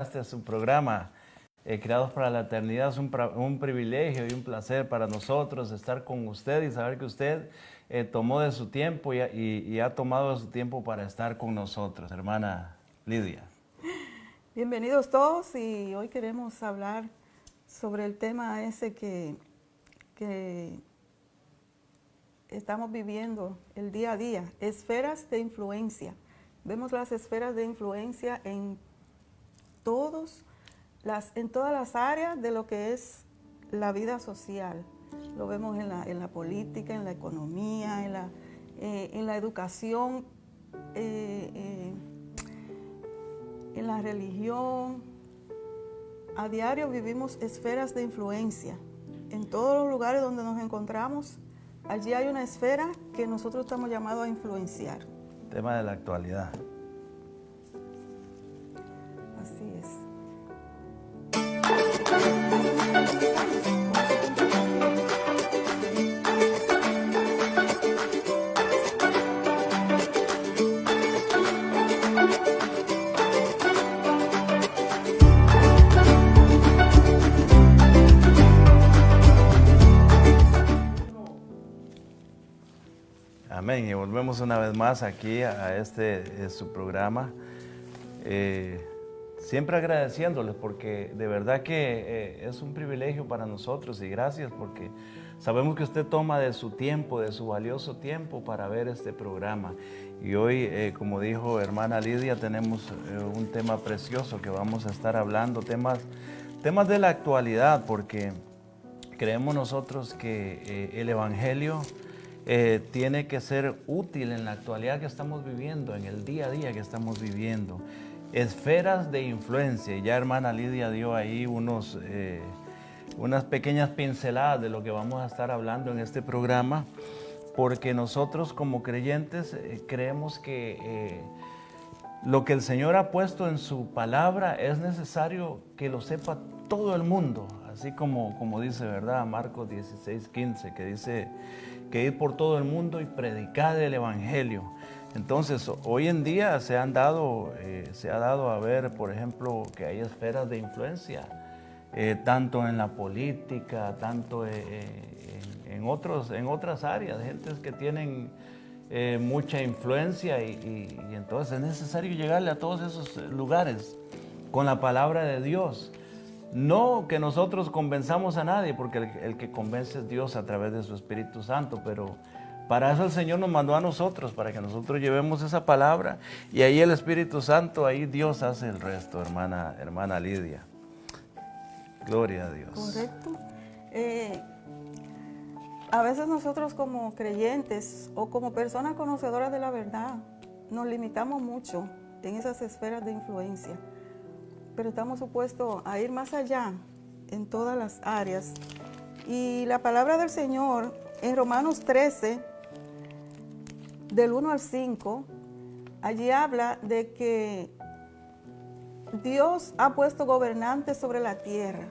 Este es un programa Creados para la Eternidad. Es un privilegio y un placer para nosotros estar con usted y saber que usted tomó de su tiempo y ha tomado de su tiempo para estar con nosotros, hermana Lidia. Bienvenidos todos y hoy queremos hablar sobre el tema ese que estamos viviendo el día a día, esferas de influencia. Vemos las esferas de influencia en todas las áreas de lo que es la vida social. Lo vemos en la política, en la economía, en la educación, en la religión. A diario vivimos esferas de influencia. En todos los lugares donde nos encontramos, allí hay una esfera que nosotros estamos llamados a influenciar. Tema de la actualidad. Así es. Amén. Y volvemos una vez más aquí a su programa. Siempre agradeciéndoles porque de verdad que es un privilegio para nosotros y gracias porque sabemos que usted toma de su tiempo, de su valioso tiempo para ver este programa. Y hoy, como dijo hermana Lidia, tenemos un tema precioso que vamos a estar hablando, temas de la actualidad, porque creemos nosotros que el Evangelio tiene que ser útil en la actualidad que estamos viviendo, en el día a día que estamos viviendo. Esferas de influencia. Ya hermana Lidia dio ahí unas pequeñas pinceladas de lo que vamos a estar hablando en este programa, porque nosotros como creyentes creemos que lo que el Señor ha puesto en su palabra es necesario que lo sepa todo el mundo, así como dice, ¿verdad? Marcos 16:15, que dice que ir por todo el mundo y predicar el Evangelio. Entonces, hoy en día se ha dado a ver, por ejemplo, que hay esferas de influencia, tanto en la política, tanto en otras áreas, gentes que tienen mucha influencia y entonces es necesario llegarle a todos esos lugares con la palabra de Dios. No que nosotros convenzamos a nadie, porque el que convence es Dios a través de su Espíritu Santo, pero para eso el Señor nos mandó a nosotros, para que nosotros llevemos esa palabra y ahí el Espíritu Santo, ahí Dios hace el resto, hermana Lidia. Gloria a Dios. Correcto. A veces nosotros como creyentes o como personas conocedoras de la verdad nos limitamos mucho en esas esferas de influencia, pero estamos supuestos a ir más allá en todas las áreas. Y la palabra del Señor en Romanos 13, del 1 al 5, allí habla de que Dios ha puesto gobernantes sobre la tierra.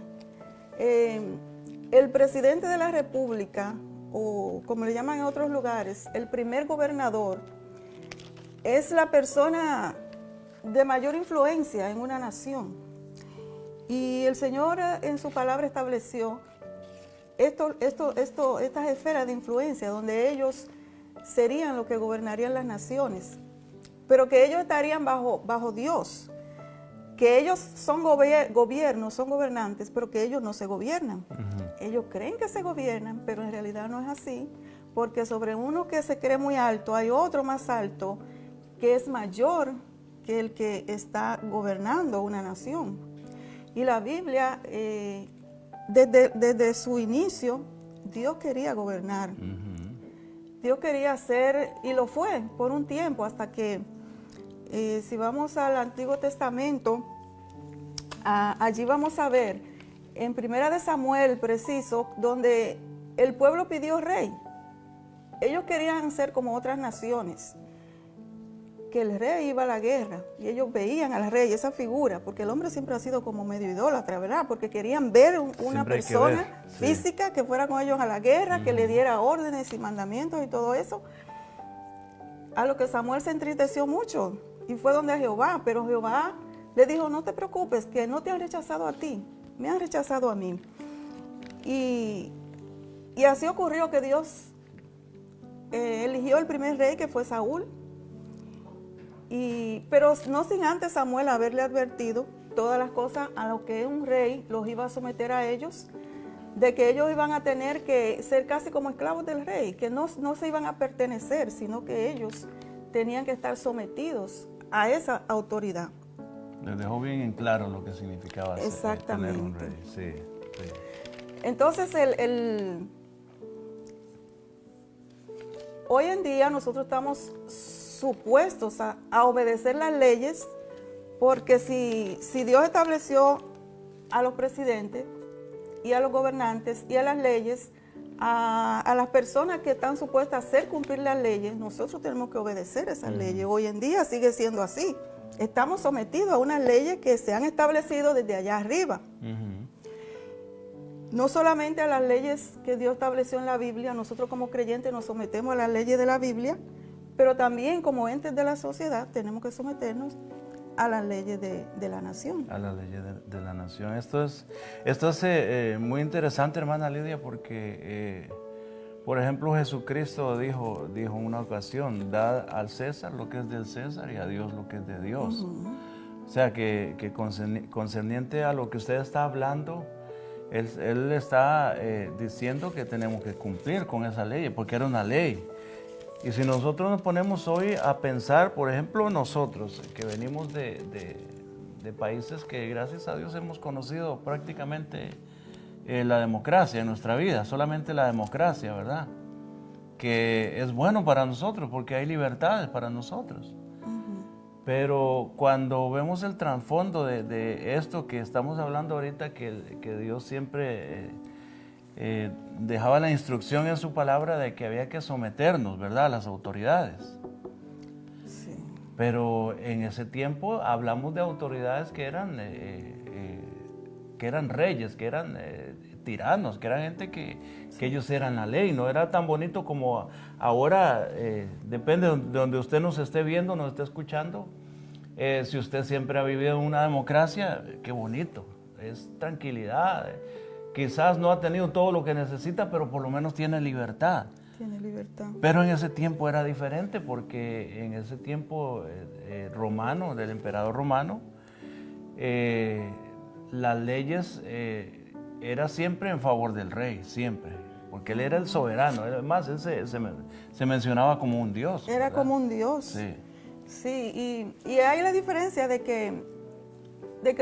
El presidente de la República, o como le llaman en otros lugares, el primer gobernador, es la persona de mayor influencia en una nación. Y el Señor en su palabra estableció estas esferas de influencia donde ellos serían los que gobernarían las naciones, pero que ellos estarían bajo Dios, que ellos son gobiernos, son gobernantes, pero que ellos no se gobiernan. Ellos creen que se gobiernan, pero en realidad no es así, porque sobre uno que se cree muy alto hay otro más alto que es mayor que el que está gobernando una nación. Y la Biblia, desde su inicio, Dios quería gobernar. Dios quería hacer, y lo fue por un tiempo, hasta que, si vamos al Antiguo Testamento, allí vamos a ver, en Primera de Samuel, preciso, donde el pueblo pidió rey. Ellos querían ser como otras naciones, que el rey iba a la guerra, y ellos veían al rey, esa figura, porque el hombre siempre ha sido como medio idólatra, ¿verdad? Porque querían ver una persona física que fuera con ellos a la guerra, que le diera órdenes y mandamientos y todo eso. A lo que Samuel se entristeció mucho, y fue donde Jehová, pero Jehová le dijo, no te preocupes, que no te han rechazado a ti, me han rechazado a mí. Y así ocurrió que Dios eligió el primer rey, que fue Saúl, pero no sin antes Samuel haberle advertido todas las cosas a lo que un rey los iba a someter a ellos, de que ellos iban a tener que ser casi como esclavos del rey, que no se iban a pertenecer, sino que ellos tenían que estar sometidos a esa autoridad. Les dejó bien en claro lo que significaba tener un rey. Sí, sí. Entonces, hoy en día nosotros estamos supuestos a obedecer las leyes, porque si Dios estableció a los presidentes y a los gobernantes y a las leyes, a las personas que están supuestas a hacer cumplir las leyes, nosotros tenemos que obedecer esas leyes. Hoy en día sigue siendo así. Estamos sometidos a unas leyes que se han establecido desde allá arriba. No solamente a las leyes que Dios estableció en la Biblia, nosotros como creyentes nos sometemos a las leyes de la Biblia, pero también como entes de la sociedad tenemos que someternos a las leyes de la nación. A las leyes de la nación. Esto es muy interesante, hermana Lidia, porque, por ejemplo, Jesucristo dijo en una ocasión, da al César lo que es del César y a Dios lo que es de Dios. O sea, que concerniente a lo que usted está hablando, Él está diciendo que tenemos que cumplir con esa ley, porque era una ley. Y si nosotros nos ponemos hoy a pensar, por ejemplo, nosotros que venimos de países que gracias a Dios hemos conocido prácticamente la democracia en nuestra vida, solamente la democracia, ¿verdad? Que es bueno para nosotros porque hay libertades para nosotros. Pero cuando vemos el trasfondo de esto que estamos hablando ahorita, que Dios siempre dejaba la instrucción en su palabra de que había que someternos, ¿verdad?, a las autoridades. Sí. Pero en ese tiempo hablamos de autoridades que eran reyes, que eran tiranos, que eran gente que ellos eran la ley. No era tan bonito como ahora, depende de donde usted nos esté viendo, nos esté escuchando. Si usted siempre ha vivido en una democracia, qué bonito, es tranquilidad. Quizás no ha tenido todo lo que necesita, pero por lo menos tiene libertad. Tiene libertad. Pero en ese tiempo era diferente, porque en ese tiempo romano, del emperador romano, las leyes era siempre en favor del rey, siempre. Porque él era el soberano. Además, él se mencionaba como un dios. Era, ¿verdad?, como un dios. Sí. Sí, y hay la diferencia de que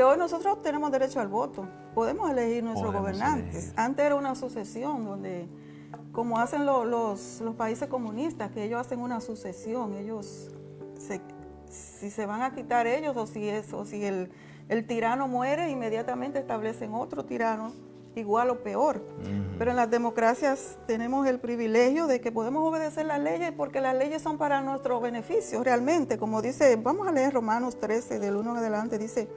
hoy nosotros tenemos derecho al voto. Podemos elegir nuestros gobernantes. Antes era una sucesión donde, como hacen los países comunistas, que ellos hacen una sucesión. Ellos, si se van a quitar ellos o si el tirano muere, inmediatamente establecen otro tirano igual o peor. Pero en las democracias tenemos el privilegio de que podemos obedecer las leyes porque las leyes son para nuestro beneficio realmente. Como dice, vamos a leer Romanos 13, del 1 en adelante, dice: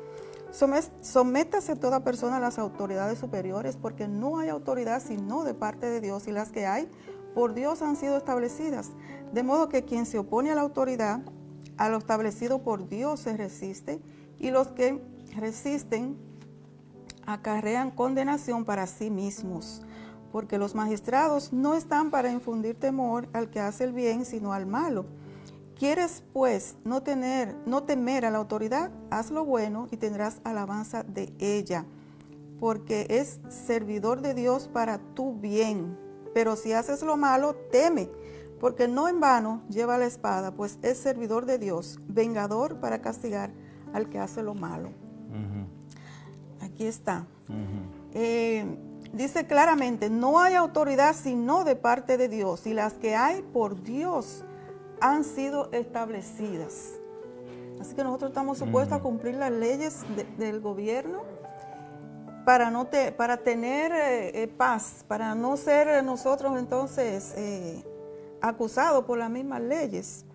sométase toda persona a las autoridades superiores, porque no hay autoridad sino de parte de Dios, y las que hay por Dios han sido establecidas. De modo que quien se opone a la autoridad, a lo establecido por Dios, se resiste, y los que resisten acarrean condenación para sí mismos, porque los magistrados no están para infundir temor al que hace el bien, sino al malo. ¿Quieres, pues, no temer a la autoridad? Haz lo bueno y tendrás alabanza de ella, porque es servidor de Dios para tu bien. Pero si haces lo malo, teme, porque no en vano lleva la espada, pues es servidor de Dios, vengador para castigar al que hace lo malo. Aquí está. Dice claramente, no hay autoridad sino de parte de Dios, y las que hay por Dios han sido establecidas. Así que nosotros estamos supuestos a cumplir las leyes del gobierno para tener paz, para no ser nosotros entonces acusados por las mismas leyes.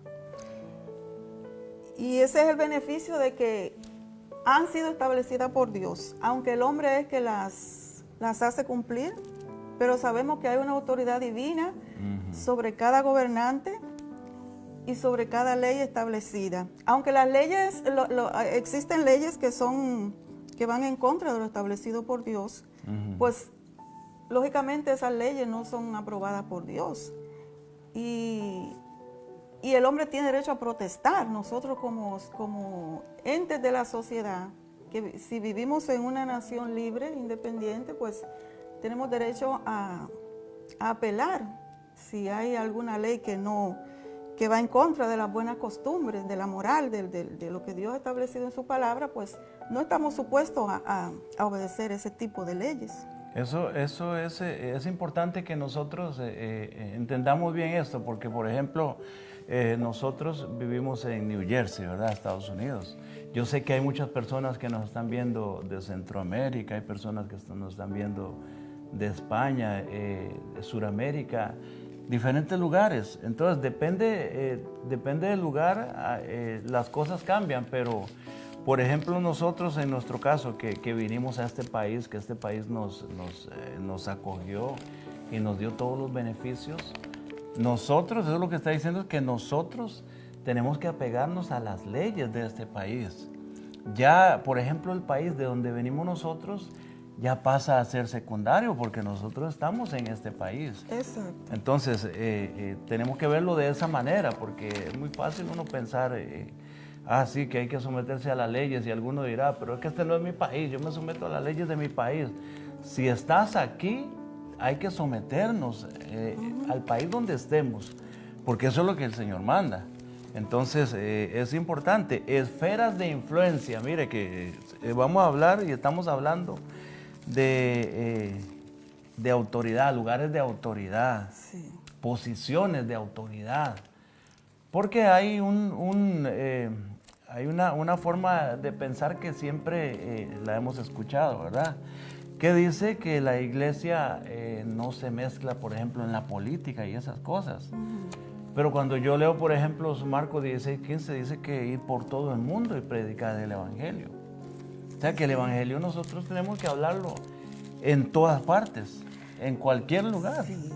Y ese es el beneficio de que han sido establecidas por Dios, aunque el hombre es que las hace cumplir, pero sabemos que hay una autoridad divina sobre cada gobernante, y sobre cada ley establecida. Aunque las leyes, existen leyes que van en contra de lo establecido por Dios, pues lógicamente esas leyes no son aprobadas por Dios. Y el hombre tiene derecho a protestar. Nosotros como entes de la sociedad, que si vivimos en una nación libre, independiente, pues tenemos derecho a apelar si hay alguna ley que va en contra de las buenas costumbres, de la moral, de lo que Dios ha establecido en su palabra, pues no estamos supuestos a obedecer ese tipo de leyes. Eso es importante que nosotros entendamos bien esto, porque por ejemplo, nosotros vivimos en New Jersey, ¿verdad? Estados Unidos. Yo sé que hay muchas personas que nos están viendo de Centroamérica, hay personas que nos están viendo de España, de Sudamérica, diferentes lugares. Entonces depende del lugar, las cosas cambian, pero por ejemplo nosotros en nuestro caso que vinimos a este país, que este país nos acogió y nos dio todos los beneficios, nosotros, eso es lo que está diciendo, es que nosotros tenemos que apegarnos a las leyes de este país. Ya, por ejemplo, el país de donde venimos nosotros ya pasa a ser secundario porque nosotros estamos en este país. Exacto. Entonces, tenemos que verlo de esa manera porque es muy fácil uno pensar, sí, que hay que someterse a las leyes y alguno dirá, pero es que este no es mi país, yo me someto a las leyes de mi país. Si estás aquí, hay que someternos al país donde estemos, porque eso es lo que el Señor manda. Entonces, es importante. Esferas de influencia, mire que vamos a hablar y estamos hablando de autoridad, lugares de autoridad, Sí. posiciones de autoridad, porque hay hay una forma de pensar que siempre la hemos escuchado, ¿verdad? Que dice que la iglesia no se mezcla, por ejemplo, en la política y esas cosas. Pero cuando yo leo, por ejemplo, Marcos 16:15, dice que ir por todo el mundo y predicar el evangelio. O sea, que el evangelio nosotros tenemos que hablarlo en todas partes, en cualquier lugar. Sí.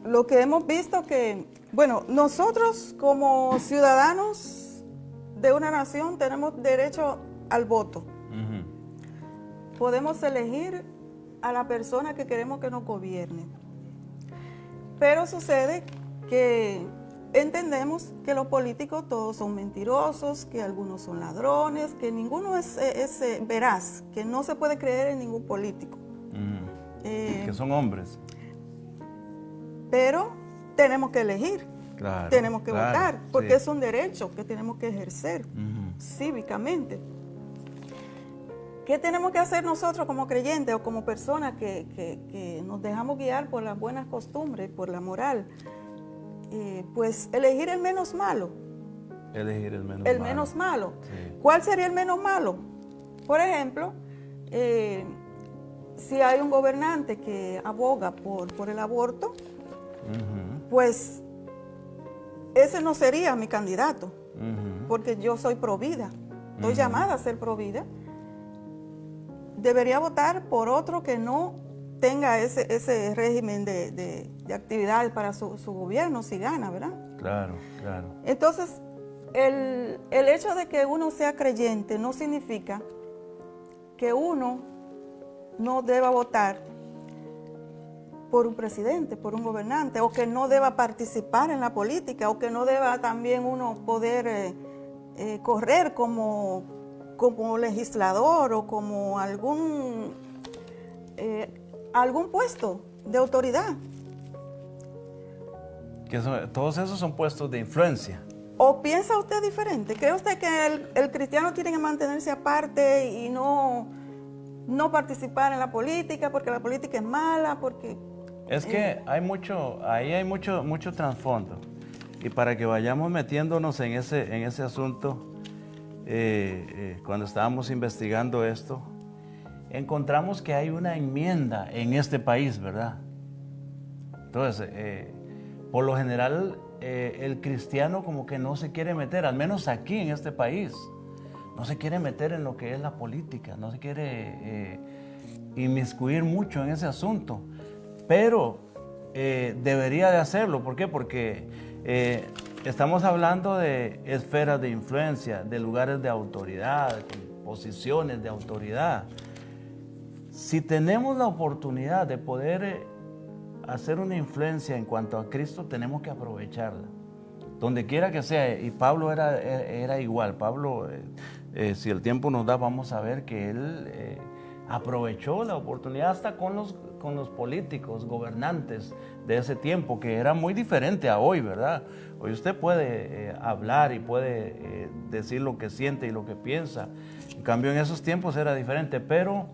Lo que hemos visto que, bueno, nosotros como ciudadanos de una nación tenemos derecho al voto. Podemos elegir a la persona que queremos que nos gobierne. Pero sucede que entendemos que los políticos todos son mentirosos, que algunos son ladrones, que ninguno es veraz, que no se puede creer en ningún político. Que son hombres. Pero tenemos que elegir, Claro, tenemos que claro, votar, porque sí. es un derecho que tenemos que ejercer cívicamente. ¿Qué tenemos que hacer nosotros como creyentes o como personas que nos dejamos guiar por las buenas costumbres, por la moral? Pues elegir el menos malo. Elegir el menos El malo. menos malo. Sí. ¿Cuál sería el menos malo? Por ejemplo, si hay un gobernante que aboga por el aborto, pues ese no sería mi candidato, porque yo soy provida, estoy llamada a ser provida. Debería votar por otro que no tenga ese régimen de actividades para su gobierno, si gana, ¿verdad? Claro, claro. Entonces, el hecho de que uno sea creyente no significa que uno no deba votar por un presidente, por un gobernante, o que no deba participar en la política, o que no deba también uno poder correr como legislador o como algún puesto de autoridad. Todos esos son puestos de influencia. ¿O piensa usted diferente? ¿Cree usted que el cristiano tiene que mantenerse aparte y no participar en la política porque la política es mala? Porque es que ahí hay mucho trasfondo. Y para que vayamos metiéndonos en ese asunto, cuando estábamos investigando esto, encontramos que hay una enmienda en este país, ¿verdad? Entonces, por lo general, el cristiano como que no se quiere meter, al menos aquí en este país, no se quiere meter en lo que es la política, no se quiere inmiscuir mucho en ese asunto, pero debería de hacerlo. ¿Por qué? Porque Estamos hablando de esferas de influencia, de lugares de autoridad, posiciones de autoridad. Si tenemos la oportunidad de poder hacer una influencia en cuanto a Cristo, tenemos que aprovecharla. Donde quiera que sea, y Pablo era igual. Pablo, si el tiempo nos da, vamos a ver que él aprovechó la oportunidad hasta con los políticos, gobernantes de ese tiempo, que era muy diferente a hoy, ¿verdad? Hoy usted puede hablar y puede decir lo que siente y lo que piensa. En cambio, en esos tiempos era diferente, pero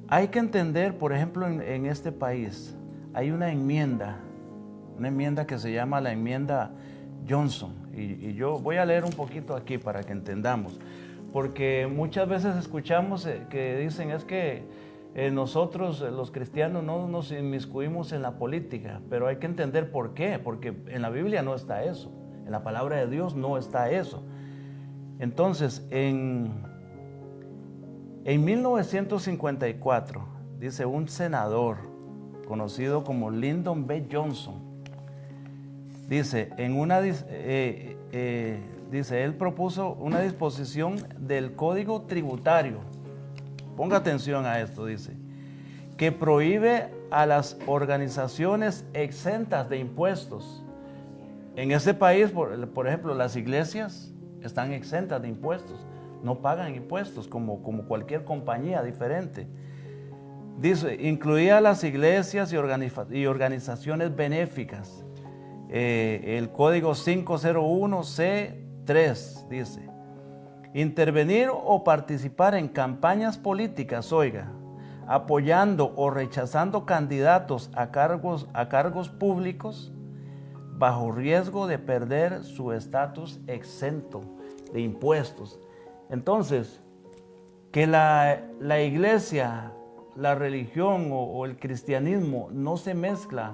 hay que entender, por ejemplo, en este país, hay una enmienda que se llama la enmienda Johnson. Y yo voy a leer un poquito aquí para que entendamos. Porque muchas veces escuchamos que dicen es que nosotros los cristianos no nos inmiscuimos en la política, pero hay que entender por qué, porque en la Biblia no está eso, en la palabra de Dios no está eso. Entonces, en 1954, dice un senador conocido como Lyndon B. Johnson, dice, él propuso una disposición del Código Tributario, ponga atención a esto, dice, que prohíbe a las organizaciones exentas de impuestos. En ese país, por ejemplo, las iglesias están exentas de impuestos, no pagan impuestos como cualquier compañía diferente. Dice, incluía las iglesias y organizaciones benéficas. El código 501C3 dice, intervenir o participar en campañas políticas, oiga, apoyando o rechazando candidatos a cargos públicos bajo riesgo de perder su estatus exento de impuestos. Entonces, que la iglesia, la religión o el cristianismo no se mezcla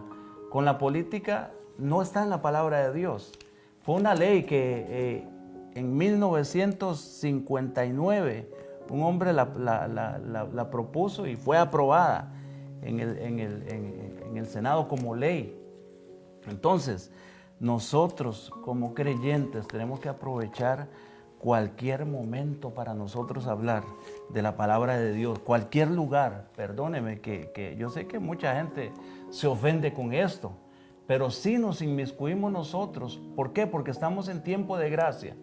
con la política, no está en la palabra de Dios. Fue una ley que en 1959 un hombre la propuso y fue aprobada en el Senado como ley. Entonces, nosotros como creyentes tenemos que aprovechar cualquier momento para nosotros hablar de la palabra de Dios, cualquier lugar. Perdóneme que yo sé que mucha gente se ofende con esto, pero sí nos inmiscuimos nosotros. ¿Por qué? Porque estamos en tiempo de gracia.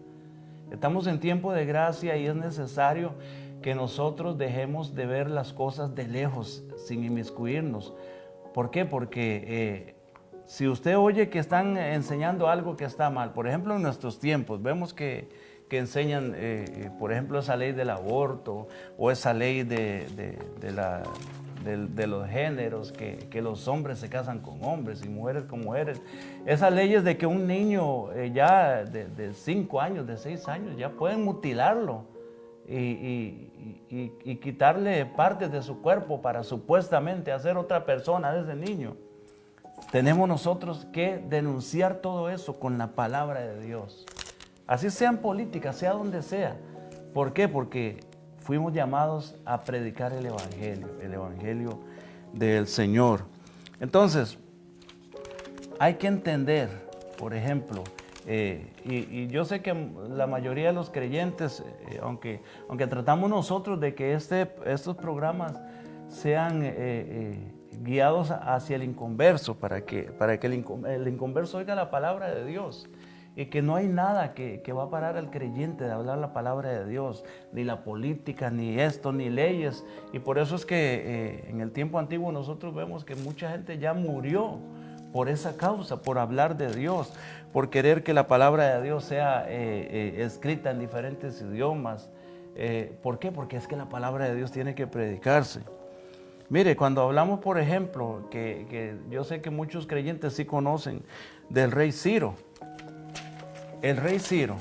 Estamos en tiempo de gracia y es necesario que nosotros dejemos de ver las cosas de lejos sin inmiscuirnos. ¿Por qué? Porque si usted oye que están enseñando algo que está mal, por ejemplo en nuestros tiempos, vemos que enseñan, por ejemplo, esa ley del aborto o esa ley de los géneros, que los hombres se casan con hombres y mujeres con mujeres. Esas leyes de que un niño ya de 5 años, de 6 años, ya pueden mutilarlo y quitarle partes de su cuerpo para supuestamente hacer otra persona de ese niño. Tenemos nosotros que denunciar todo eso con la palabra de Dios. Así sea en política, sea donde sea. ¿Por qué? Porque fuimos llamados a predicar el Evangelio del Señor. Entonces, hay que entender, por ejemplo, y yo sé que la mayoría de los creyentes, aunque tratamos nosotros de que estos programas sean guiados hacia el inconverso, para que el inconverso oiga la palabra de Dios. Y que no hay nada que va a parar al creyente de hablar la palabra de Dios, ni la política, ni esto, ni leyes. Y por eso es que en el tiempo antiguo nosotros vemos que mucha gente ya murió por esa causa, por hablar de Dios, por querer que la palabra de Dios sea escrita en diferentes idiomas. ¿Por qué? Porque es que la palabra de Dios tiene que predicarse. Mire, cuando hablamos, por ejemplo, que yo sé que muchos creyentes sí conocen del rey Ciro. El rey Ciro,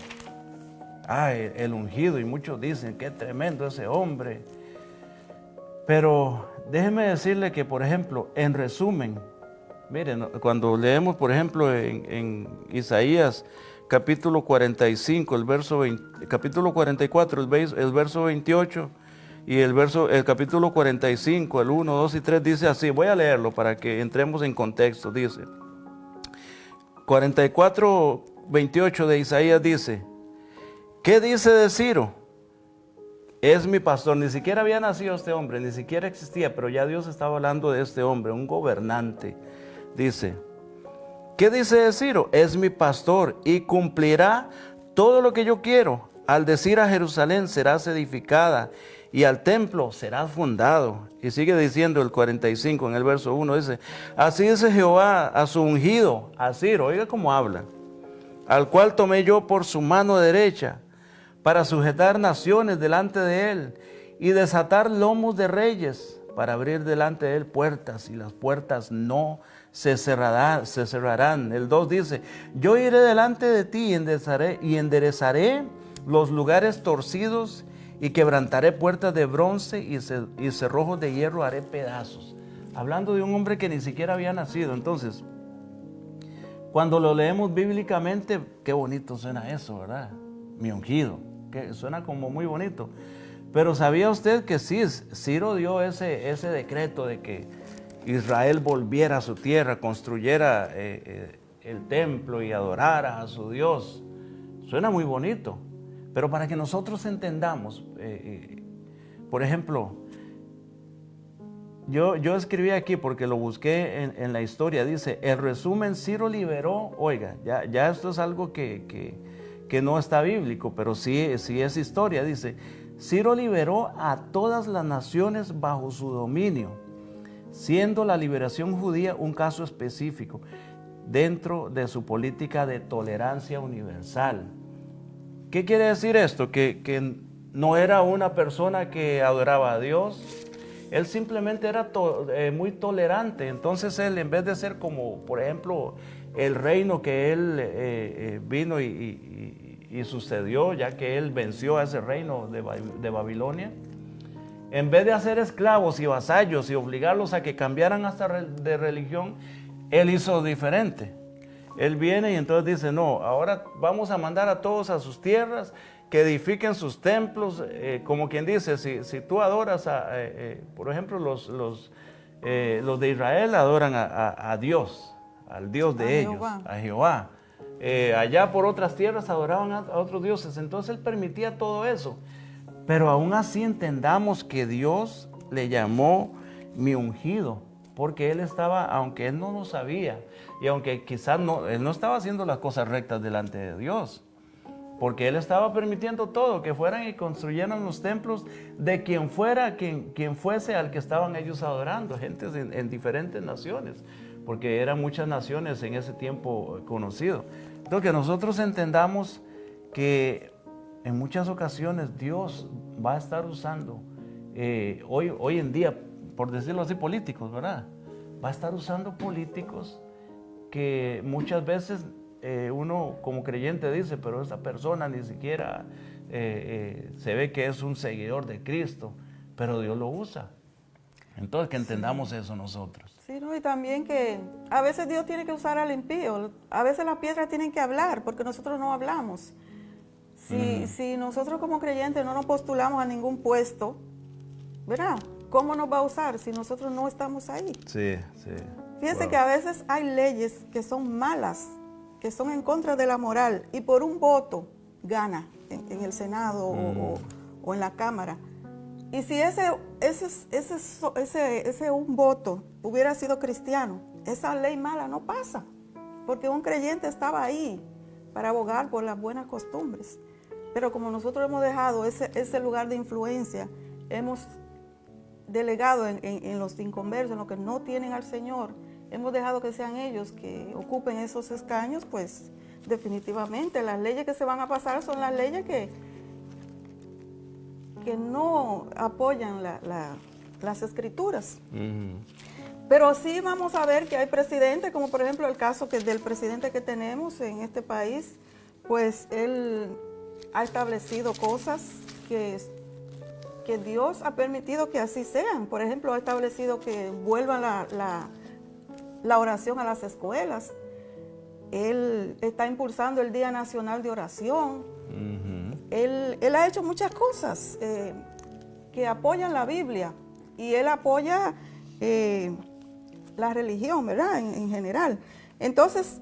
el ungido, y muchos dicen que es tremendo ese hombre. Pero déjeme decirle que, por ejemplo, en resumen, miren, cuando leemos, por ejemplo, en Isaías capítulo 45, capítulo 44, el verso 28, y el capítulo 45, el 1, 2 y 3, dice así. Voy a leerlo para que entremos en contexto. Dice: 44:28 de Isaías dice, ¿qué dice de Ciro? Es mi pastor. Ni siquiera había nacido este hombre, ni siquiera existía, pero ya Dios estaba hablando de este hombre, un gobernante. Dice, ¿qué dice de Ciro? Es mi pastor y cumplirá todo lo que yo quiero. Al decir a Jerusalén serás edificada y al templo serás fundado. Y sigue diciendo el 45 en el verso 1, dice, así dice Jehová a su ungido, a Ciro, oiga cómo habla, al cual tomé yo por su mano derecha, para sujetar naciones delante de él y desatar lomos de reyes, para abrir delante de él puertas y las puertas no se cerrarán. El 2 dice, yo iré delante de ti y enderezaré los lugares torcidos y quebrantaré puertas de bronce y cerrojos de hierro haré pedazos. Hablando de un hombre que ni siquiera había nacido. Entonces, cuando lo leemos bíblicamente, qué bonito suena eso, ¿verdad? Mi ungido, que suena como muy bonito. Pero ¿sabía usted que sí, Ciro dio ese decreto de que Israel volviera a su tierra, construyera el templo y adorara a su Dios? Suena muy bonito, pero para que nosotros entendamos, por ejemplo, yo escribí aquí porque lo busqué en la historia, dice, el resumen, Ciro liberó, oiga, ya esto es algo que no está bíblico, pero sí es historia, dice, Ciro liberó a todas las naciones bajo su dominio, siendo la liberación judía un caso específico dentro de su política de tolerancia universal. ¿Qué quiere decir esto? Que no era una persona que adoraba a Dios, él simplemente era muy tolerante. Entonces él, en vez de ser como, por ejemplo, el reino que él vino y sucedió, ya que él venció a ese reino de Babilonia, en vez de hacer esclavos y vasallos y obligarlos a que cambiaran hasta de religión, él hizo diferente. Él viene y entonces dice, no, ahora vamos a mandar a todos a sus tierras, que edifiquen sus templos, como quien dice, si tú adoras, por ejemplo, los de Israel adoran a Dios, al Dios de ellos, a Jehová. Allá por otras tierras adoraban a otros dioses, entonces él permitía todo eso. Pero aún así entendamos que Dios le llamó mi ungido, porque él estaba, aunque él no lo sabía, y aunque quizás él no estaba haciendo las cosas rectas delante de Dios, porque él estaba permitiendo todo, que fueran y construyeran los templos de quien fuera, quien fuese al que estaban ellos adorando, gente en diferentes naciones, porque eran muchas naciones en ese tiempo conocido. Entonces que nosotros entendamos que en muchas ocasiones Dios va a estar usando, hoy en día, por decirlo así, políticos, ¿verdad? Va a estar usando políticos que muchas veces uno como creyente dice, pero esa persona ni siquiera se ve que es un seguidor de Cristo, pero Dios lo usa. Entonces que entendamos eso nosotros. Sí, ¿no? Y también que a veces Dios tiene que usar al impío, a veces las piedras tienen que hablar, porque nosotros no hablamos. Si nosotros como creyentes no nos postulamos a ningún puesto, ¿verdad? ¿Cómo nos va a usar si nosotros no estamos ahí? Sí. Fíjense que a veces hay leyes que son malas, que son en contra de la moral, y por un voto gana en el Senado o en la Cámara. Y si ese un voto hubiera sido cristiano, esa ley mala no pasa, porque un creyente estaba ahí para abogar por las buenas costumbres. Pero como nosotros hemos dejado ese lugar de influencia, hemos delegado en los inconversos, en los que no tienen al Señor, hemos dejado que sean ellos que ocupen esos escaños, pues definitivamente las leyes que se van a pasar son las leyes que no apoyan las escrituras. Pero sí vamos a ver que hay presidentes, como por ejemplo el caso del presidente que tenemos en este país, pues él ha establecido cosas que Dios ha permitido que así sean. Por ejemplo, ha establecido que vuelva la oración a las escuelas. Él está impulsando el Día Nacional de Oración. Él ha hecho muchas cosas que apoyan la Biblia, y él apoya la religión, ¿verdad? En general. Entonces,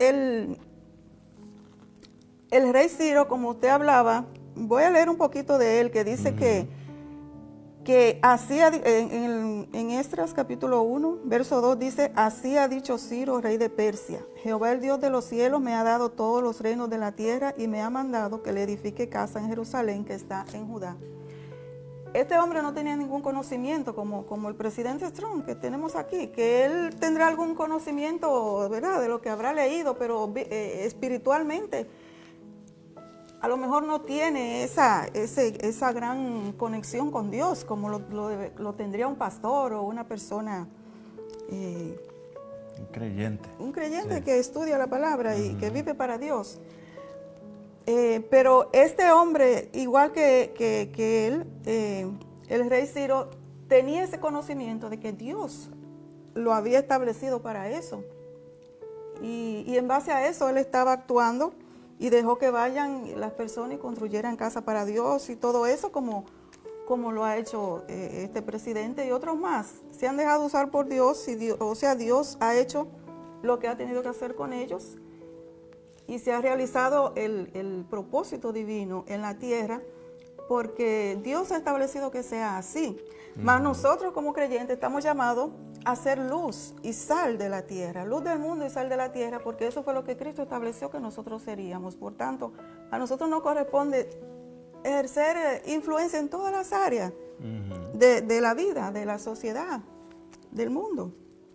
el rey Ciro, como usted hablaba, voy a leer un poquito de él, que dice que así, en Esdras capítulo 1, verso 2, dice: así ha dicho Ciro, rey de Persia: Jehová el Dios de los cielos me ha dado todos los reinos de la tierra y me ha mandado que le edifique casa en Jerusalén, que está en Judá. Este hombre no tenía ningún conocimiento, como el presidente Trump que tenemos aquí, que él tendrá algún conocimiento, ¿verdad?, de lo que habrá leído, pero espiritualmente a lo mejor no tiene esa gran conexión con Dios como lo tendría un pastor o una persona, un creyente. Un creyente, sí, que estudia la palabra y que vive para Dios. Pero este hombre, igual que él, el rey Ciro, tenía ese conocimiento de que Dios lo había establecido para eso. Y en base a eso él estaba actuando y dejó que vayan las personas y construyeran casa para Dios y todo eso, como lo ha hecho este presidente y otros más. Se han dejado usar por Dios, Dios ha hecho lo que ha tenido que hacer con ellos y se ha realizado el propósito divino en la tierra, porque Dios ha establecido que sea así. Mas nosotros como creyentes estamos llamados a ser luz y sal de la tierra, luz del mundo y sal de la tierra, porque eso fue lo que Cristo estableció que nosotros seríamos. Por tanto, a nosotros nos corresponde ejercer influencia en todas las áreas de la vida, de la sociedad, del mundo.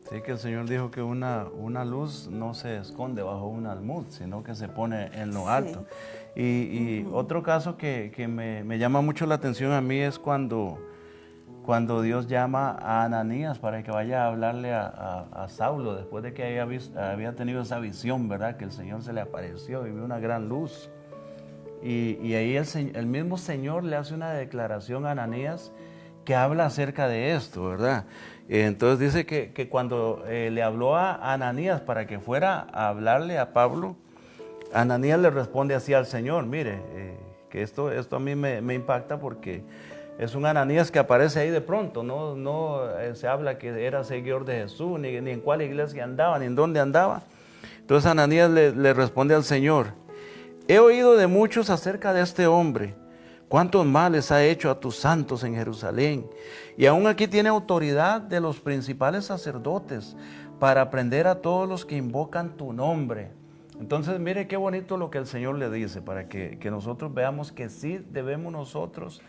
Sí, que el Señor dijo que una luz no se esconde bajo un almud, sino que se pone en lo alto. Y otro caso que me llama mucho la atención a mí es cuando Dios llama a Ananías para que vaya a hablarle a Saulo, después de que había tenido esa visión, ¿verdad? Que el Señor se le apareció y vio una gran luz. Y ahí el mismo Señor le hace una declaración a Ananías que habla acerca de esto, ¿verdad? Entonces dice que cuando le habló a Ananías para que fuera a hablarle a Pablo, Ananías le responde así al Señor: mire, que esto a mí me impacta, porque es un Ananías que aparece ahí de pronto, no se habla que era seguidor de Jesús, ni en cuál iglesia andaba, ni en dónde andaba. Entonces Ananías le responde al Señor: he oído de muchos acerca de este hombre, cuántos males ha hecho a tus santos en Jerusalén, y aún aquí tiene autoridad de los principales sacerdotes para prender a todos los que invocan tu nombre. Entonces mire qué bonito lo que el Señor le dice, para que nosotros veamos que sí debemos nosotros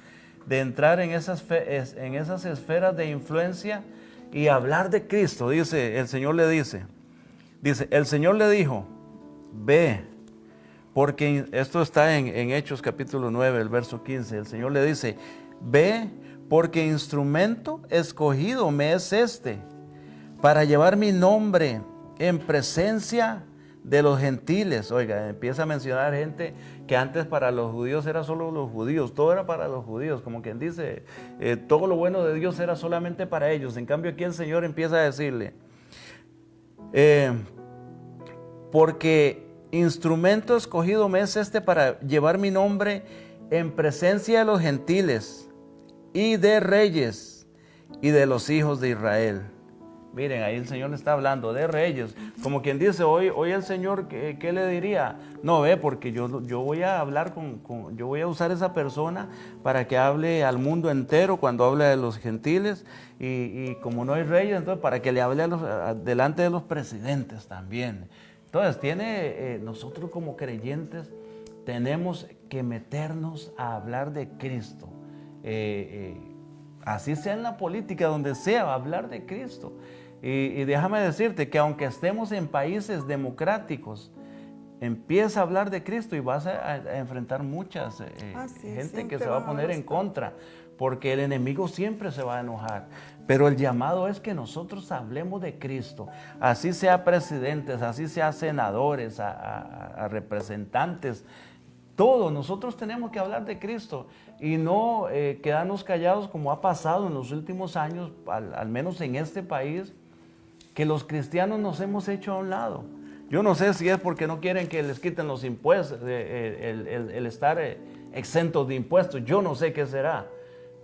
de entrar en esas esferas de influencia y hablar de Cristo. Dice, el Señor le dice, el Señor le dijo: ve, porque esto está en Hechos capítulo 9, el verso 15. El Señor le dice: ve, porque instrumento escogido me es este, para llevar mi nombre en presencia de los gentiles. Oiga, empieza a mencionar gente que antes para los judíos era solo los judíos, todo era para los judíos, como quien dice, todo lo bueno de Dios era solamente para ellos. En cambio aquí el Señor empieza a decirle, porque instrumento escogido me es este para llevar mi nombre en presencia de los gentiles y de reyes y de los hijos de Israel. Miren, ahí el Señor le está hablando de reyes, como quien dice, hoy el Señor, ¿qué le diría? No, ve, porque yo voy a hablar yo voy a usar esa persona para que hable al mundo entero cuando habla de los gentiles, y como no hay reyes, entonces para que le hable delante de los presidentes también. Entonces nosotros como creyentes tenemos que meternos a hablar de Cristo, así sea en la política, donde sea, hablar de Cristo. Y déjame decirte que aunque estemos en países democráticos, empieza a hablar de Cristo y vas a enfrentar mucha gente que se va a poner en contra, porque el enemigo siempre se va a enojar. Pero el llamado es que nosotros hablemos de Cristo, así sea presidentes, así sea senadores, a representantes. Todos nosotros tenemos que hablar de Cristo y no quedarnos callados, como ha pasado en los últimos años, al menos en este país, que los cristianos nos hemos hecho a un lado. Yo no sé si es porque no quieren que les quiten los impuestos, el estar exentos de impuestos, yo no sé qué será.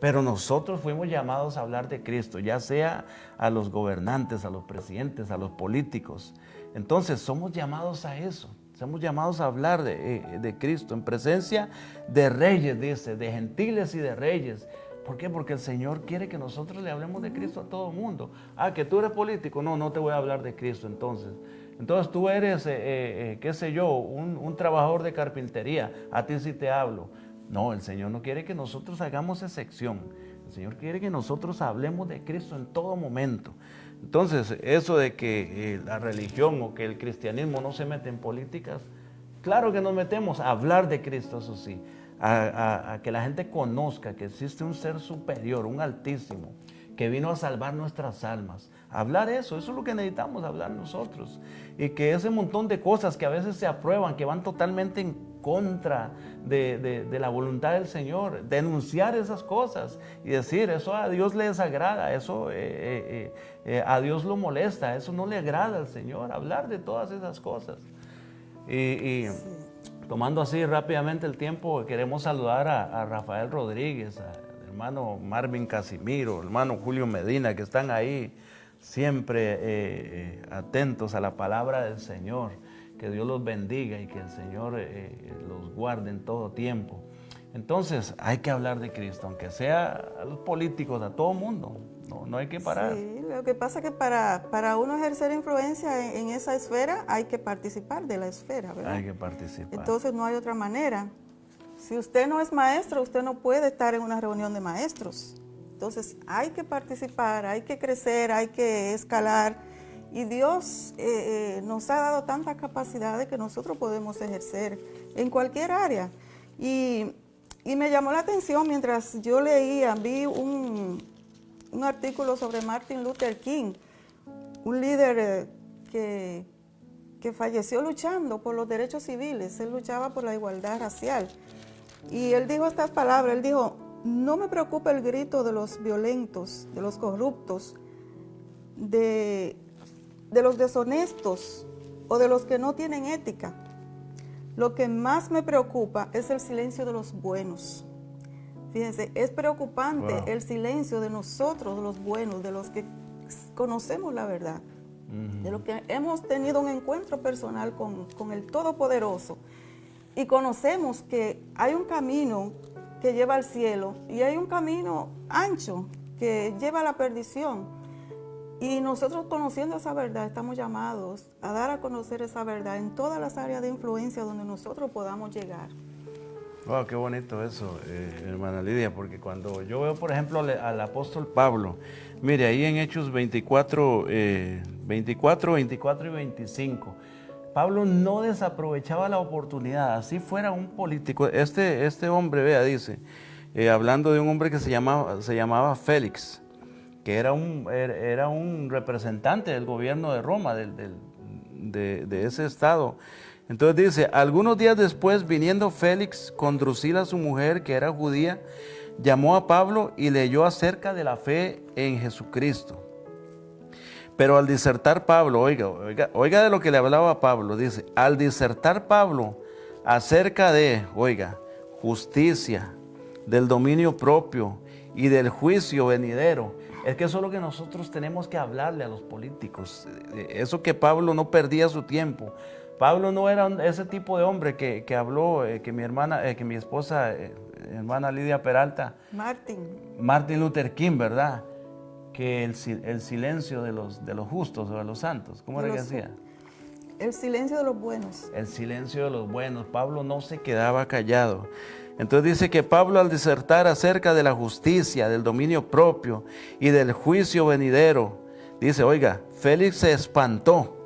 Pero nosotros fuimos llamados a hablar de Cristo, ya sea a los gobernantes, a los presidentes, a los políticos. Entonces somos llamados a eso. Estamos llamados a hablar de Cristo en presencia de reyes, dice, de gentiles y de reyes. ¿Por qué? Porque el Señor quiere que nosotros le hablemos de Cristo a todo el mundo. Ah, que tú eres político. No, no te voy a hablar de Cristo entonces. Entonces tú eres, qué sé yo, un trabajador de carpintería. A ti sí te hablo. No, el Señor no quiere que nosotros hagamos excepción. El Señor quiere que nosotros hablemos de Cristo en todo momento. Entonces, eso de que la religión o que el cristianismo no se mete en políticas, claro que nos metemos a hablar de Cristo, eso sí. A que la gente conozca que existe un ser superior, un altísimo, que vino a salvar nuestras almas. Hablar eso es lo que necesitamos hablar nosotros. Y que ese montón de cosas que a veces se aprueban, que van totalmente en contra de la voluntad del Señor, denunciar esas cosas y decir, eso a Dios le desagrada, eso a Dios lo molesta, eso no le agrada al Señor, hablar de todas esas cosas. Sí. Tomando así rápidamente el tiempo, queremos saludar a Rafael Rodríguez, al hermano Marvin Casimiro, hermano Julio Medina, que están ahí siempre atentos a la palabra del Señor. Que Dios los bendiga y que el Señor los guarde en todo tiempo. Entonces hay que hablar de Cristo, aunque sea a los políticos, a todo mundo. No hay que parar. Sí, lo que pasa es que para uno ejercer influencia en esa esfera hay que participar de la esfera, ¿verdad? Hay que participar. Entonces no hay otra manera. Si usted no es maestro, usted no puede estar en una reunión de maestros. Entonces hay que participar, hay que crecer, hay que escalar. Y Dios nos ha dado tantas capacidades que nosotros podemos ejercer en cualquier área. Y me llamó la atención mientras yo leía, vi un artículo sobre Martin Luther King, un líder que falleció luchando por los derechos civiles. Él luchaba por la igualdad racial. Y él dijo estas palabras, él dijo, no me preocupa el grito de los violentos, de los corruptos, de los deshonestos o de los que no tienen ética. Lo que más me preocupa es el silencio de los buenos. Fíjense, es preocupante el silencio de nosotros, de los buenos, de los que conocemos la verdad, de los que hemos tenido un encuentro personal con el Todopoderoso y conocemos que hay un camino que lleva al cielo y hay un camino ancho que lleva a la perdición. Y nosotros, conociendo esa verdad, estamos llamados a dar a conocer esa verdad en todas las áreas de influencia donde nosotros podamos llegar. Wow, qué bonito eso, hermana Lidia, porque cuando yo veo, por ejemplo, al apóstol Pablo, mire, ahí en Hechos 24 y 25, Pablo no desaprovechaba la oportunidad, así fuera un político. Este hombre, vea, dice, hablando de un hombre que se llamaba Félix, que era un representante del gobierno de Roma, de ese estado. Entonces dice, algunos días después, viniendo Félix con Drusila, su mujer, que era judía, llamó a Pablo y leyó acerca de la fe en Jesucristo. Pero al disertar Pablo, oiga de lo que le hablaba Pablo, dice, al disertar Pablo acerca de, justicia, del dominio propio y del juicio venidero. Es que eso es lo que nosotros tenemos que hablarle a los políticos. Eso que Pablo no perdía su tiempo. Pablo no era ese tipo de hombre que habló, que mi esposa, hermana Lidia Peralta. Martin Luther King, ¿verdad? Que el silencio de los justos o de los santos. ¿Cómo era que hacía? El silencio de los buenos. El silencio de los buenos. Pablo no se quedaba callado. Entonces dice que Pablo, al disertar acerca de la justicia, del dominio propio y del juicio venidero, dice, Félix se espantó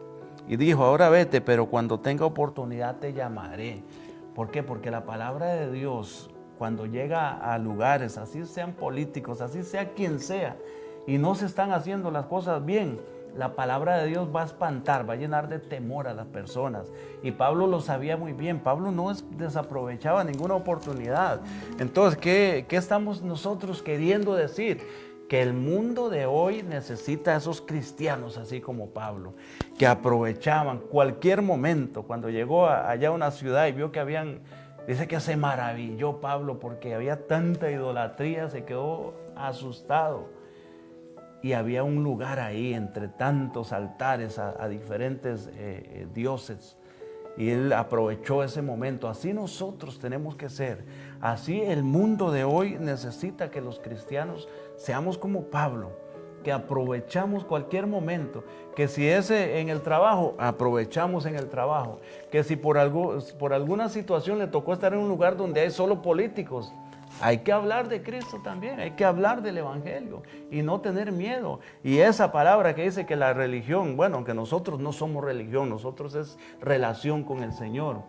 y dijo, ahora vete, pero cuando tenga oportunidad te llamaré. ¿Por qué? Porque la palabra de Dios, cuando llega a lugares, así sean políticos, así sea quien sea, y no se están haciendo las cosas bien, la palabra de Dios va a espantar, va a llenar de temor a las personas. Y Pablo lo sabía muy bien. Pablo no desaprovechaba ninguna oportunidad. Entonces, ¿qué estamos nosotros queriendo decir? Que el mundo de hoy necesita a esos cristianos así como Pablo, que aprovechaban cualquier momento. Cuando llegó allá a una ciudad y vio que dice que se maravilló Pablo porque había tanta idolatría, se quedó asustado. Y había un lugar ahí entre tantos altares a diferentes dioses. y él aprovechó ese momento. Así nosotros tenemos que ser. Así el mundo de hoy necesita que los cristianos seamos como Pablo, que aprovechamos cualquier momento, que si es en el trabajo, aprovechamos en el trabajo, que si por alguna situación le tocó estar en un lugar donde hay solo políticos, hay que hablar de Cristo también, hay que hablar del Evangelio y no tener miedo. Y esa palabra que dice que la religión, bueno, que nosotros no somos religión, nosotros es relación con el Señor,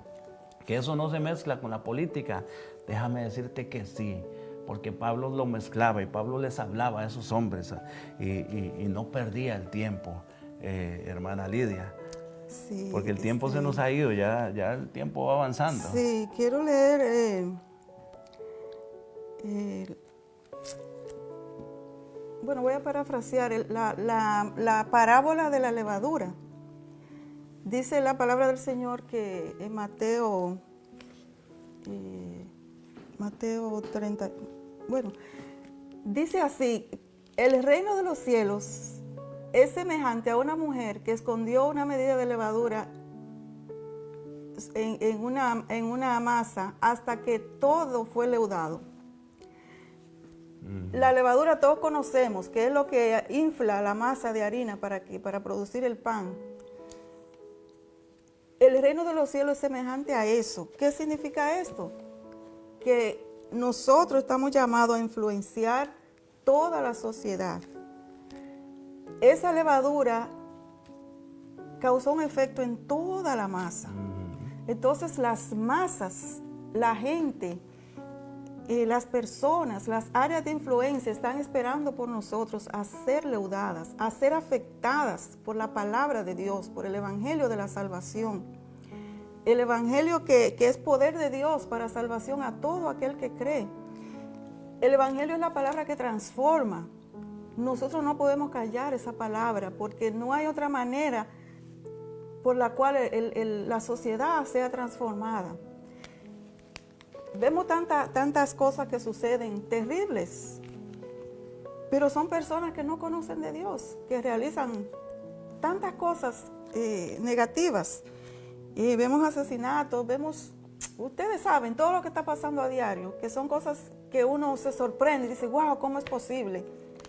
que eso no se mezcla con la política, déjame decirte que sí. Porque Pablo lo mezclaba y Pablo les hablaba a esos hombres y no perdía el tiempo, hermana Lidia. Sí, porque el tiempo se nos ha ido, ya el tiempo va avanzando. Sí, quiero leer, bueno, voy a parafrasear la parábola de la levadura. Dice la palabra del Señor que en Mateo 30, bueno, dice así: el reino de los cielos es semejante a una mujer que escondió una medida de levadura en una masa hasta que todo fue leudado. La levadura todos conocemos, que es lo que infla la masa de harina para producir el pan. El reino de los cielos es semejante a eso. ¿Qué significa esto? Que nosotros estamos llamados a influenciar toda la sociedad. Esa levadura causó un efecto en toda la masa. Entonces las masas, la gente, las personas, las áreas de influencia están esperando por nosotros a ser leudadas, a ser afectadas por la palabra de Dios, por el evangelio de la salvación. El evangelio que es poder de Dios para salvación a todo aquel que cree. El evangelio es la palabra que transforma. Nosotros no podemos callar esa palabra porque no hay otra manera por la cual la sociedad sea transformada. Vemos tantas cosas que suceden terribles, pero son personas que no conocen de Dios, que realizan tantas cosas negativas. Y vemos asesinatos, ustedes saben, todo lo que está pasando a diario, que son cosas que uno se sorprende y dice, wow, ¿cómo es posible?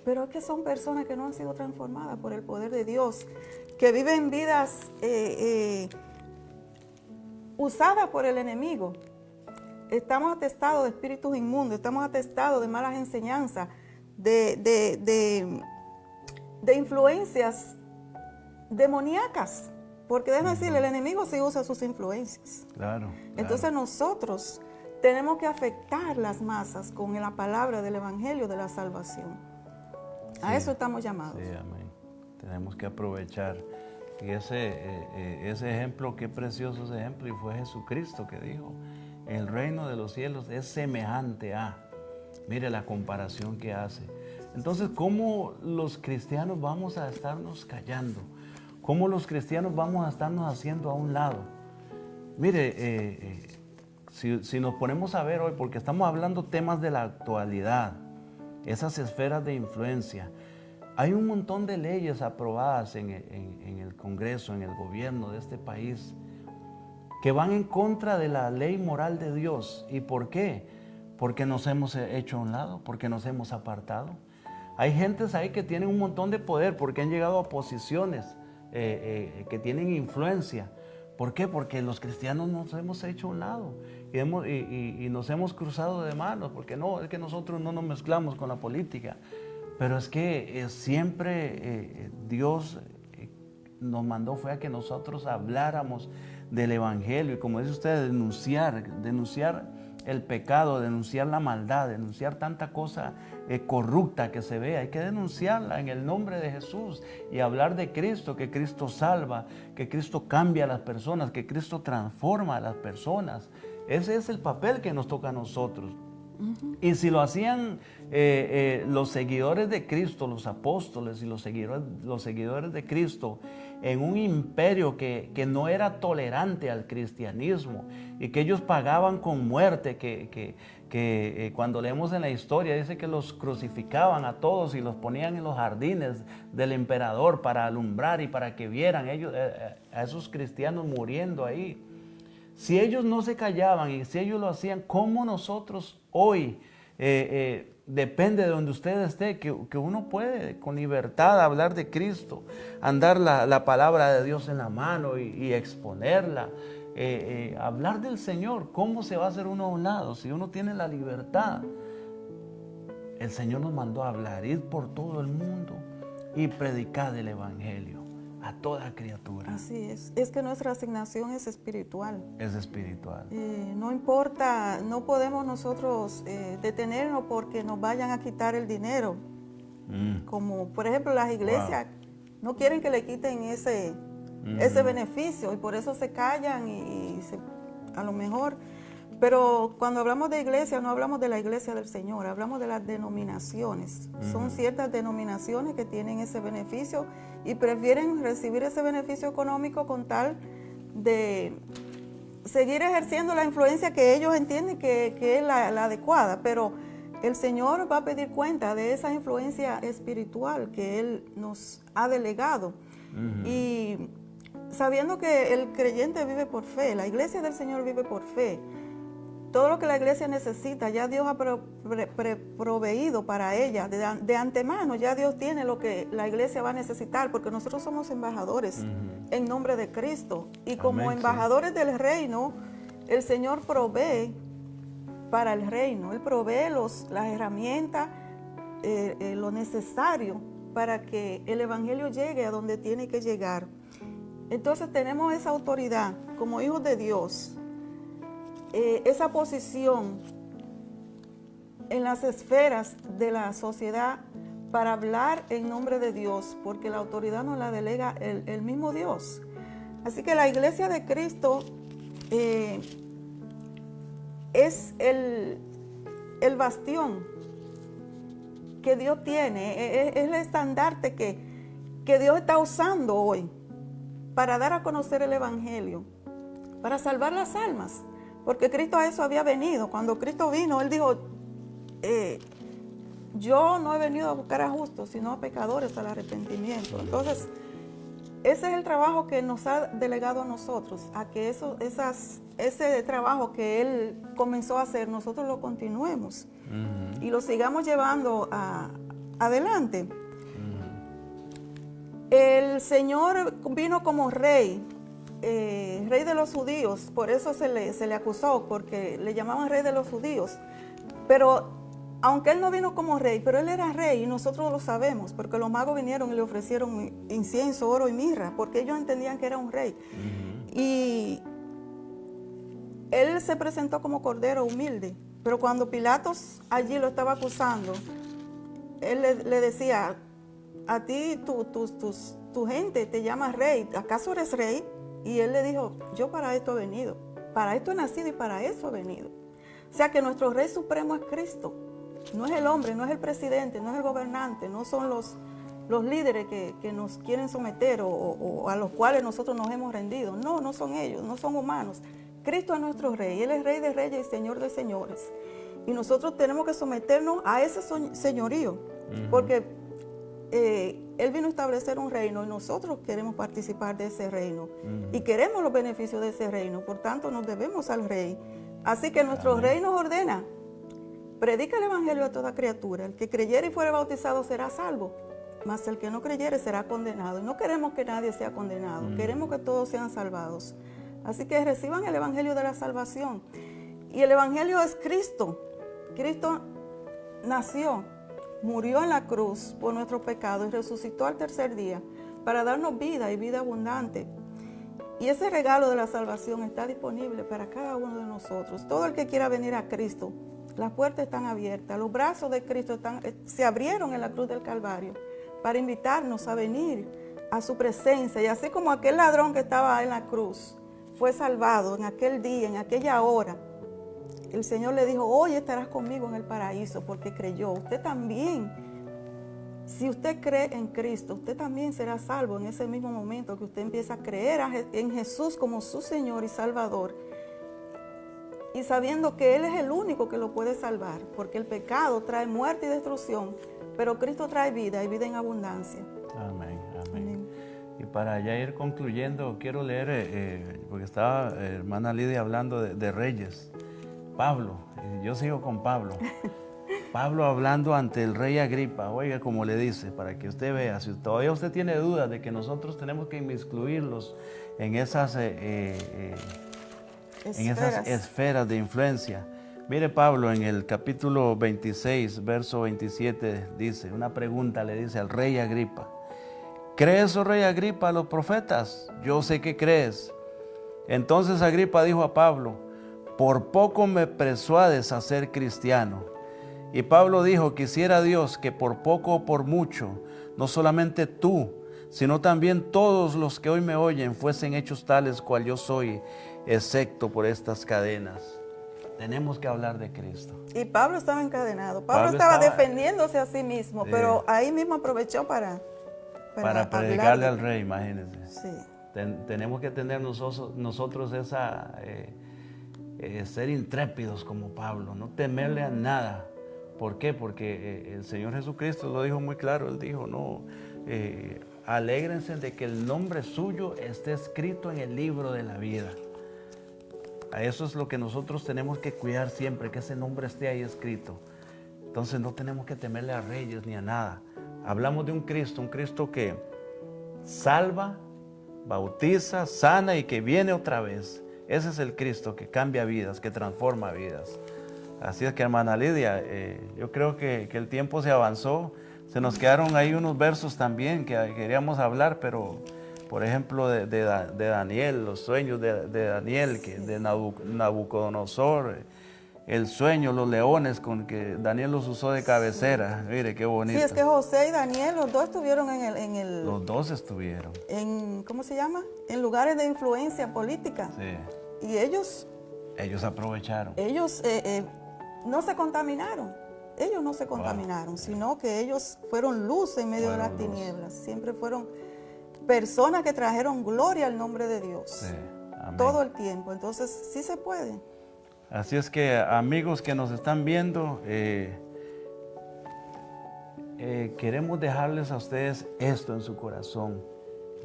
Pero es que son personas que no han sido transformadas por el poder de Dios, que viven vidas usadas por el enemigo. Estamos atestados de espíritus inmundos, estamos atestados de malas enseñanzas, de influencias demoníacas. Porque déjame decirle, el enemigo sí usa sus influencias. Claro. Entonces nosotros tenemos que afectar las masas con la palabra del evangelio de la salvación. A eso estamos llamados. Sí, amén. Tenemos que aprovechar. Y ese ejemplo, qué precioso ese ejemplo, y fue Jesucristo que dijo, el reino de los cielos es semejante a. Mire la comparación que hace. Entonces, ¿cómo los cristianos vamos a estarnos callando? ¿Cómo los cristianos vamos a estarnos haciendo a un lado? Mire, si nos ponemos a ver hoy, porque estamos hablando temas de la actualidad, esas esferas de influencia, hay un montón de leyes aprobadas en el Congreso, en el gobierno de este país, que van en contra de la ley moral de Dios. ¿Y por qué? Porque nos hemos hecho a un lado, porque nos hemos apartado. Hay gentes ahí que tienen un montón de poder porque han llegado a posiciones que tienen influencia. ¿Por qué? Porque los cristianos nos hemos hecho a un lado y nos hemos cruzado de manos, porque no, es que nosotros no nos mezclamos con la política, pero es que siempre Dios nos mandó fue a que nosotros habláramos del evangelio y, como dice usted, denunciar el pecado, denunciar la maldad, denunciar tanta cosa corrupta que se ve. Hay que denunciarla en el nombre de Jesús y hablar de Cristo, que Cristo salva, que Cristo cambia a las personas, que Cristo transforma a las personas. Ese es el papel que nos toca a nosotros. Y si lo hacían los seguidores de Cristo, los apóstoles y los seguidores de Cristo, en un imperio que no era tolerante al cristianismo y que ellos pagaban con muerte, que cuando leemos en la historia dice que los crucificaban a todos y los ponían en los jardines del emperador para alumbrar y para que vieran ellos, a esos cristianos muriendo ahí. Si ellos no se callaban y si ellos lo hacían, ¿cómo nosotros hoy, depende de donde usted esté, que uno puede con libertad hablar de Cristo, andar la palabra de Dios en la mano y exponerla, hablar del Señor? ¿Cómo se va a hacer uno a un lado si uno tiene la libertad? El Señor nos mandó a hablar, ir por todo el mundo y predicar el Evangelio a toda criatura. Así es que nuestra asignación es espiritual. Es espiritual. No importa, no podemos nosotros detenernos porque nos vayan a quitar el dinero. Como por ejemplo las iglesias no quieren que le quiten ese beneficio y por eso se callan y a lo mejor. Pero cuando hablamos de iglesia, no hablamos de la iglesia del Señor, hablamos de las denominaciones. Son ciertas denominaciones que tienen ese beneficio y prefieren recibir ese beneficio económico con tal de seguir ejerciendo la influencia que ellos entienden que es la adecuada. Pero el Señor va a pedir cuenta de esa influencia espiritual que Él nos ha delegado. Y sabiendo que el creyente vive por fe, la iglesia del Señor vive por fe. Todo lo que la iglesia necesita, ya Dios ha proveído para ella de antemano. Ya Dios tiene lo que la iglesia va a necesitar, porque nosotros somos embajadores en nombre de Cristo. Y como embajadores del reino, el Señor provee para el reino. Él provee las herramientas, lo necesario para que el evangelio llegue a donde tiene que llegar. Entonces tenemos esa autoridad como hijos de Dios. Esa posición en las esferas de la sociedad para hablar en nombre de Dios, porque la autoridad nos la delega el mismo Dios. Así que la iglesia de Cristo es el bastión que Dios tiene, es el estandarte que Dios está usando hoy para dar a conocer el evangelio, para salvar las almas. Porque Cristo a eso había venido. Cuando Cristo vino, Él dijo, yo no he venido a buscar a justos, sino a pecadores al arrepentimiento. Entonces, ese es el trabajo que nos ha delegado a nosotros, a que ese trabajo que Él comenzó a hacer, nosotros lo continuemos y lo sigamos llevando adelante. El Señor vino como rey de los judíos, por eso se le acusó, porque le llamaban rey de los judíos. Pero aunque él no vino como rey, pero él era rey y nosotros lo sabemos, porque los magos vinieron y le ofrecieron incienso, oro y mirra, porque ellos entendían que era un rey. Y él se presentó como cordero humilde, pero cuando Pilatos allí lo estaba acusando, él le decía, a ti tu gente te llama rey, ¿acaso eres rey? Y él le dijo, yo para esto he venido, para esto he nacido y para eso he venido. O sea que nuestro Rey Supremo es Cristo, no es el hombre, no es el presidente, no es el gobernante, no son los líderes que nos quieren someter o a los cuales nosotros nos hemos rendido. No son ellos, no son humanos. Cristo es nuestro Rey, Él es Rey de Reyes y Señor de Señores. Y nosotros tenemos que someternos a ese señorío, porque Él vino a establecer un reino y nosotros queremos participar de ese reino y queremos los beneficios de ese reino. Por tanto, nos debemos al Rey. Así que nuestro Rey nos ordena, predica el evangelio a toda criatura. El que creyere y fuere bautizado será salvo, mas el que no creyere será condenado. Y no queremos que nadie sea condenado, queremos que todos sean salvados. Así que reciban el evangelio de la salvación. Y el evangelio es Cristo. Cristo nació, murió en la cruz por nuestro pecado y resucitó al tercer día para darnos vida y vida abundante. Y ese regalo de la salvación está disponible para cada uno de nosotros. Todo el que quiera venir a Cristo, las puertas están abiertas. Los brazos de Cristo se abrieron en la cruz del Calvario para invitarnos a venir a su presencia. Y así como aquel ladrón que estaba en la cruz fue salvado en aquel día, en aquella hora, el Señor le dijo, hoy estarás conmigo en el paraíso porque creyó. Usted también, si usted cree en Cristo, usted también será salvo en ese mismo momento que usted empieza a creer en Jesús como su Señor y Salvador. Y sabiendo que Él es el único que lo puede salvar, porque el pecado trae muerte y destrucción, pero Cristo trae vida y vida en abundancia. Amén, amén. Y para ya ir concluyendo, quiero leer, porque estaba hermana Lidia hablando de reyes. Pablo, yo sigo con Pablo. Pablo hablando ante el rey Agripa, oiga como le dice, para que usted vea, si todavía usted tiene dudas de que nosotros tenemos que inmiscuirlos en esas esferas de influencia. Mire Pablo en el capítulo 26, verso 27, dice, una pregunta le dice al rey Agripa, ¿crees, oh rey Agripa, a los profetas? Yo sé que crees. Entonces Agripa dijo a Pablo, por poco me persuades a ser cristiano. Y Pablo dijo, quisiera Dios que por poco o por mucho, no solamente tú, sino también todos los que hoy me oyen fuesen hechos tales cual yo soy, excepto por estas cadenas. Tenemos que hablar de Cristo. Y Pablo estaba encadenado. Pablo estaba defendiéndose a sí mismo, pero ahí mismo aprovechó para predicarle al rey, imagínense. Sí. Tenemos que tener nosotros esa, ser intrépidos como Pablo, no temerle a nada. ¿Por qué? Porque el Señor Jesucristo lo dijo muy claro, Él dijo, no, alégrense de que el nombre suyo esté escrito en el libro de la vida. A eso es lo que nosotros tenemos que cuidar siempre, que ese nombre esté ahí escrito. Entonces no tenemos que temerle a reyes ni a nada. Hablamos de un Cristo que salva, bautiza, sana y que viene otra vez. Ese es el Cristo que cambia vidas, que transforma vidas. Así es que, hermana Lidia, yo creo que el tiempo se avanzó. Se nos quedaron ahí unos versos también que queríamos hablar, pero, por ejemplo, de Daniel, los sueños de Daniel, de Nabucodonosor, el sueño, los leones con que Daniel los usó de cabecera. Mire, qué bonito. Sí, es que José y Daniel, los dos estuvieron en el... Los dos estuvieron. ¿Cómo se llama? En lugares de influencia política. Sí. Y ellos aprovecharon. Ellos no se contaminaron. Ellos no se contaminaron, sino que ellos fueron luz en medio de las tinieblas. Siempre fueron personas que trajeron gloria al nombre de Dios. Sí. Amén. Todo el tiempo. Entonces, sí se puede. Así es que, amigos que nos están viendo, queremos dejarles a ustedes esto en su corazón.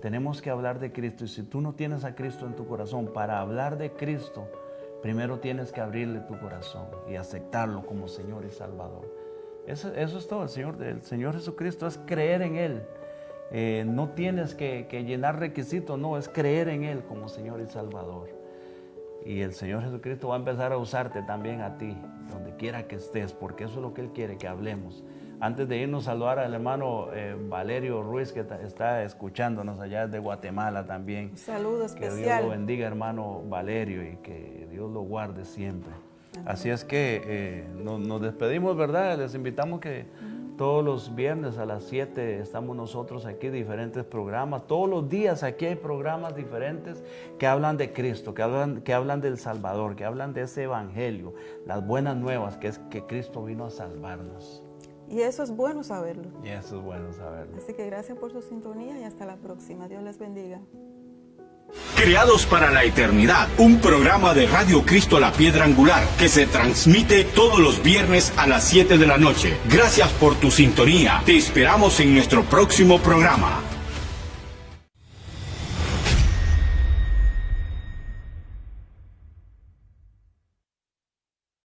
Tenemos que hablar de Cristo, y si tú no tienes a Cristo en tu corazón, para hablar de Cristo, primero tienes que abrirle tu corazón y aceptarlo como Señor y Salvador. Eso es todo. El Señor Jesucristo es creer en Él. No tienes que llenar requisitos, no, es creer en Él como Señor y Salvador. Y el Señor Jesucristo va a empezar a usarte también a ti, donde quiera que estés, porque eso es lo que Él quiere, que hablemos. Antes de irnos a saludar al hermano Valerio Ruiz, que está escuchándonos allá desde Guatemala también. Un saludo especial. Que Dios lo bendiga, hermano Valerio, y que Dios lo guarde siempre. Amén. Así es que nos despedimos, ¿verdad? Les invitamos que todos los viernes a las 7 estamos nosotros aquí, diferentes programas. Todos los días aquí hay programas diferentes que hablan de Cristo, que hablan del Salvador, que hablan de ese evangelio, las buenas nuevas, que es que Cristo vino a salvarnos. Y eso es bueno saberlo. Así que gracias por su sintonía y hasta la próxima. Dios les bendiga. Creados para la eternidad, un programa de Radio Cristo La Piedra Angular que se transmite todos los viernes a las 7 de la noche. Gracias por tu sintonía. Te esperamos en nuestro próximo programa.